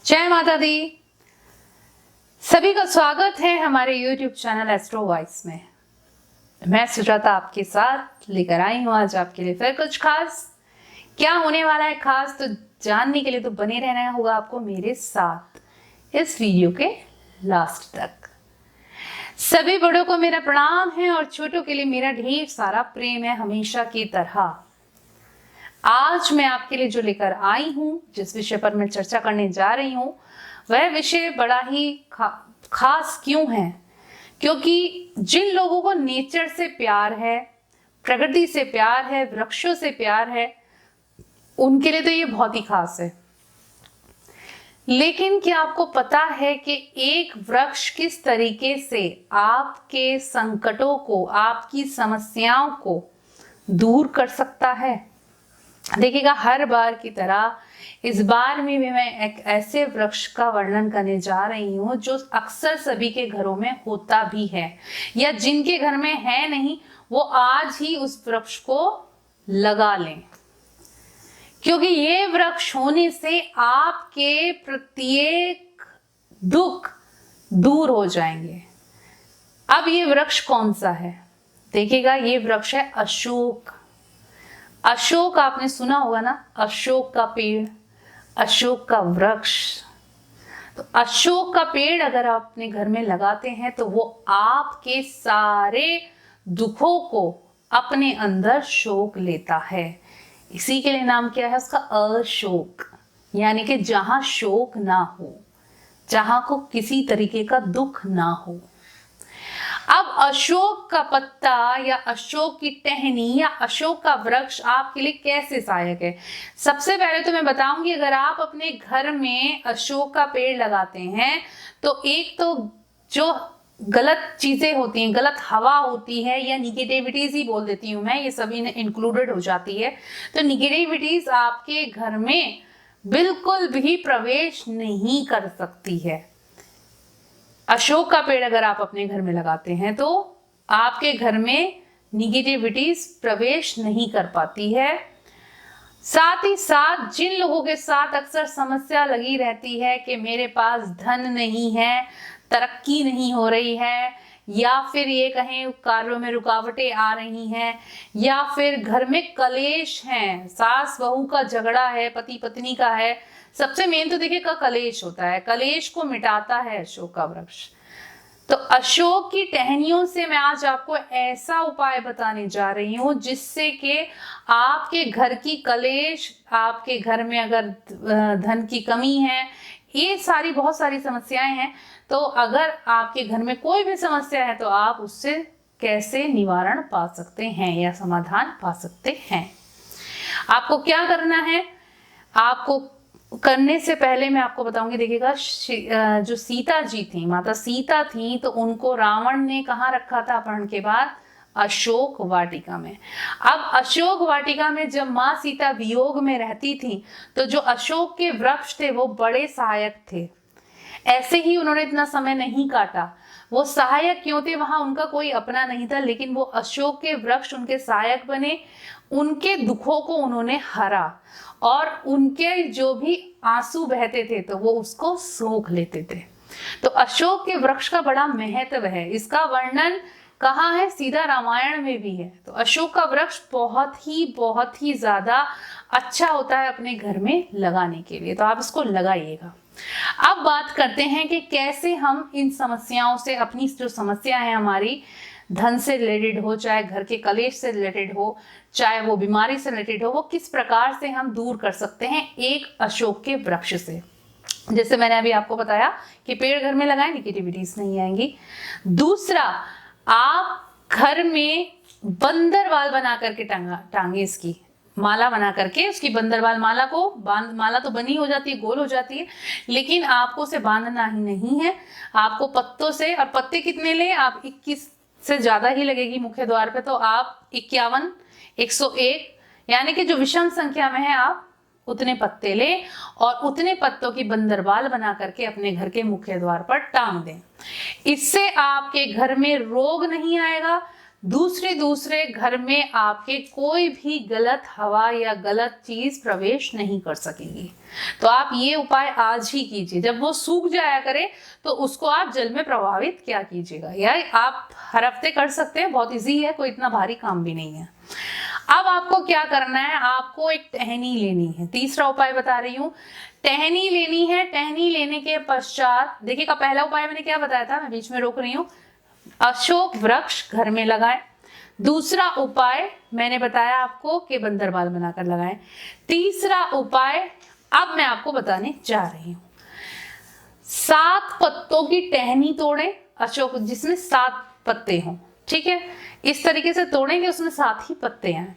जय माता दी। सभी का स्वागत है हमारे YouTube चैनल एस्ट्रो वॉइस में। मैं सुजाता आपके साथ लेकर आई हूँ आज आपके लिए फिर कुछ खास। क्या होने वाला है खास, तो जानने के लिए तो बने रहना होगा आपको मेरे साथ इस वीडियो के लास्ट तक। सभी बड़ों को मेरा प्रणाम है और छोटों के लिए मेरा ढेर सारा प्रेम है, हमेशा की तरह। आज मैं आपके लिए जो लेकर आई हूँ, जिस विषय पर मैं चर्चा करने जा रही हूँ, वह विषय बड़ा ही खास क्यों है? क्योंकि जिन लोगों को नेचर से प्यार है, प्रकृति से प्यार है, वृक्षों से प्यार है, उनके लिए तो ये बहुत ही खास है। लेकिन क्या आपको पता है कि एक वृक्ष किस तरीके से आपके संकटों को, आपकी समस्याओं को दूर कर सकता है? देखिएगा, हर बार की तरह इस बार में भी मैं एक ऐसे वृक्ष का वर्णन करने जा रही हूँ जो अक्सर सभी के घरों में होता भी है, या जिनके घर में है नहीं वो आज ही उस वृक्ष को लगा लें, क्योंकि ये वृक्ष होने से आपके प्रत्येक दुख दूर हो जाएंगे। अब ये वृक्ष कौन सा है? देखिएगा, ये वृक्ष है अशोक। अशोक आपने सुना होगा ना, अशोक का पेड़, अशोक का वृक्ष। तो अशोक का पेड़ अगर आप अपने घर में लगाते हैं तो वो आपके सारे दुखों को अपने अंदर शोक लेता है। इसी के लिए नाम क्या है उसका? अशोक, यानी कि जहां शोक ना हो, जहां को किसी तरीके का दुख ना हो। अब अशोक का पत्ता या अशोक की टहनी या अशोक का वृक्ष आपके लिए कैसे सहायक है? सबसे पहले तो मैं बताऊंगी, अगर आप अपने घर में अशोक का पेड़ लगाते हैं तो एक तो जो गलत चीजें होती हैं, गलत हवा होती है, या निगेटिविटीज ही बोल देती हूं मैं, ये सभी इंक्लूडेड हो जाती है। तो निगेटिविटीज आपके घर में बिल्कुल भी प्रवेश नहीं कर सकती है। अशोक का पेड़ अगर आप अपने घर में लगाते हैं तो आपके घर में निगेटिविटीज प्रवेश नहीं कर पाती है। साथ ही साथ जिन लोगों के साथ अक्सर समस्या लगी रहती है कि मेरे पास धन नहीं है, तरक्की नहीं हो रही है, या फिर ये कहें कार्यों में रुकावटें आ रही हैं, या फिर घर में कलेश हैं, सास बहू का झगड़ा है, पति पत्नी का है, सबसे मेन तो देखिए का कलेश होता है। कलेश को मिटाता है अशोक का वृक्ष। तो अशोक की टहनियों से मैं आज आपको ऐसा उपाय बताने जा रही हूं जिससे कि आपके घर की कलेश, आपके घर में अगर धन की कमी है, ये सारी बहुत सारी समस्याएं हैं, तो अगर आपके घर में कोई भी समस्या है तो आप उससे कैसे निवारण पा सकते हैं या समाधान पा सकते हैं। आपको क्या करना है? आपको करने से पहले मैं आपको बताऊंगी, देखिएगा, जो सीता जी थी, माता सीता थी, तो उनको रावण ने कहाँ रखा था अपहरण के बाद? अशोक वाटिका में। अब अशोक वाटिका में जब माँ सीता वियोग में रहती थी तो जो अशोक के वृक्ष थे वो बड़े सहायक थे। ऐसे ही उन्होंने इतना समय नहीं काटा। वो सहायक क्यों थे? वहां उनका कोई अपना नहीं था, लेकिन वो अशोक के वृक्ष उनके सहायक बने, उनके दुखों को उन्होंने हरा, और उनके जो भी आंसू बहते थे तो वो उसको सोख लेते थे। तो अशोक के वृक्ष का बड़ा महत्व है। इसका वर्णन कहाँ है? सीधा रामायण में भी है। तो अशोक का वृक्ष बहुत ही ज्यादा अच्छा होता है अपने घर में लगाने के लिए, तो आप इसको लगाइएगा। अब बात करते हैं कि कैसे हम इन समस्याओं से, अपनी जो समस्या है हमारी, धन से रिलेटेड हो, चाहे घर के कलेश से रिलेटेड हो, चाहे वो बीमारी से रिलेटेड हो, वो किस प्रकार से हम दूर कर सकते हैं एक अशोक के वृक्ष से। जैसे मैंने अभी आपको बताया कि पेड़ घर में लगाएं, निगेटिविटीज नहीं आएंगी। दूसरा, आप घर में बंदरवाल बना करके टांगे, इसकी माला बना करके, उसकी बंदरवाल माला को माला तो बनी हो जाती है, गोल हो जाती है, लेकिन आपको उसे बांधना ही नहीं है। आपको पत्तों से, और पत्ते कितने ले? आप 21 से ज्यादा ही लगेगी मुख्य द्वार पे, तो आप 51, 101, यानी कि जो विषम संख्या में है आप उतने पत्ते ले और उतने पत्तों की बंदरवाल बना करके अपने घर के मुख्य द्वार पर टांग दें। इससे आपके घर में रोग नहीं आएगा, दूसरे घर में आपके कोई भी गलत हवा या गलत चीज प्रवेश नहीं कर सकेगी। तो आप ये उपाय आज ही कीजिए। जब वो सूख जाया करे तो उसको आप जल में प्रवाहित क्या कीजिएगा, या आप हर हफ्ते कर सकते हैं, बहुत इजी है, कोई इतना भारी काम भी नहीं है। अब आपको क्या करना है, आपको एक टहनी लेनी है। तीसरा उपाय बता रही हूँ, टहनी लेनी है। टहनी लेने के पश्चात देखिएगा, पहला उपाय मैंने क्या बताया था, मैं बीच में रोक रही हूँ, अशोक वृक्ष घर में लगाएं। दूसरा उपाय मैंने बताया आपको कि बंदरबाल बनाकर लगाएं। तीसरा उपाय अब मैं आपको बताने जा रही हूँ, 7 पत्तों की टहनी तोड़ें, अशोक जिसमें 7 पत्ते हों, ठीक है, इस तरीके से तोड़ेंगे उसमें 7 ही पत्ते हैं।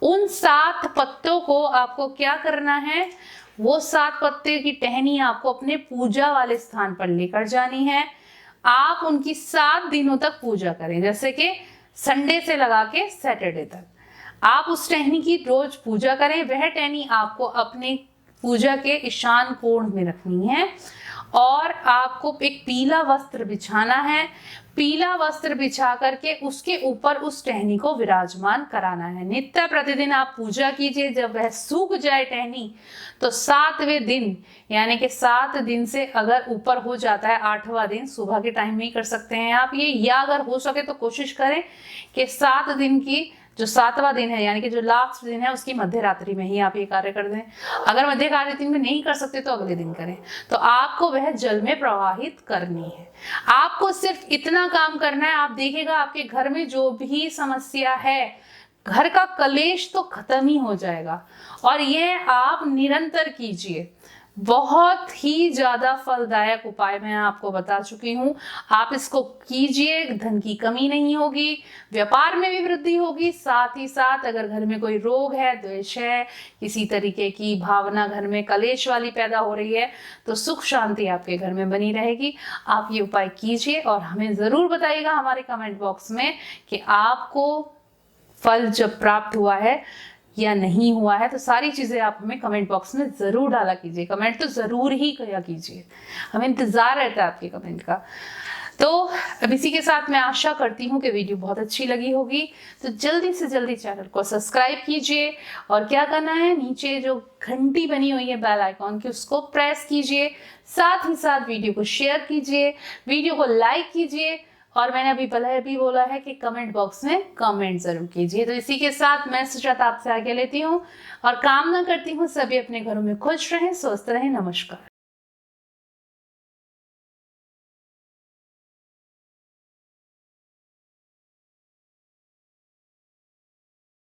उन 7 पत्तों को आपको क्या करना है, वो 7 पत्ते की टहनी आपको अपने पूजा वाले स्थान पर लेकर जानी है। आप उनकी 7 दिनों तक पूजा करें, जैसे कि संडे से लगा के सैटरडे तक आप उस टहनी की रोज पूजा करें। वह टहनी आपको अपने पूजा के ईशान कोण में रखनी है और आपको एक पीला वस्त्र बिछाना है। पीला वस्त्र बिछा करके उसके ऊपर उस टहनी को विराजमान कराना है। नित्य प्रतिदिन आप पूजा कीजिए। जब वह सूख जाए टहनी तो 7वें दिन, यानी कि 7 दिन से अगर ऊपर हो जाता है, 8वां दिन सुबह के टाइम में ही कर सकते हैं आप ये, या अगर हो सके तो कोशिश करें कि 7 दिन की जो 7वां दिन है, यानी कि जो लास्ट दिन है, उसकी मध्य रात्रि में ही आप ये कार्य कर दें। अगर मध्य रात्रि में नहीं कर सकते तो अगले दिन करें। तो आपको वह जल में प्रवाहित करनी है। आपको सिर्फ इतना काम करना है। आप देखिएगा आपके घर में जो भी समस्या है, घर का कलेश तो खत्म ही हो जाएगा। और यह आप निरंतर कीजिए। बहुत ही ज्यादा फलदायक उपाय मैं आपको बता चुकी हूँ। आप इसको कीजिए, धन की कमी नहीं होगी, व्यापार में भी वृद्धि होगी। साथ ही साथ अगर घर में कोई रोग है, द्वेष है, किसी तरीके की भावना घर में कलेश वाली पैदा हो रही है, तो सुख शांति आपके घर में बनी रहेगी। आप ये उपाय कीजिए और हमें जरूर बताइएगा हमारे कमेंट बॉक्स में कि आपको फल जब प्राप्त हुआ है या नहीं हुआ है। तो सारी चीजें आप हमें कमेंट बॉक्स में जरूर डाला कीजिए। कमेंट तो जरूर ही किया कीजिए, हमें इंतजार रहता है आपके कमेंट का। तो अब इसी के साथ मैं आशा करती हूँ कि वीडियो बहुत अच्छी लगी होगी। तो जल्दी से जल्दी चैनल को सब्सक्राइब कीजिए और क्या करना है, नीचे जो घंटी बनी हुई है बेल आइकॉन की, उसको प्रेस कीजिए। साथ ही साथ वीडियो को शेयर कीजिए, वीडियो को लाइक कीजिए, और मैंने अभी पहले भी बोला है कि कमेंट बॉक्स में कमेंट जरूर कीजिए। तो इसी के साथ मैं सुजाता आपसे आगे लेती हूँ और कामना करती हूँ सभी अपने घरों में खुश रहें, स्वस्थ रहें। नमस्कार।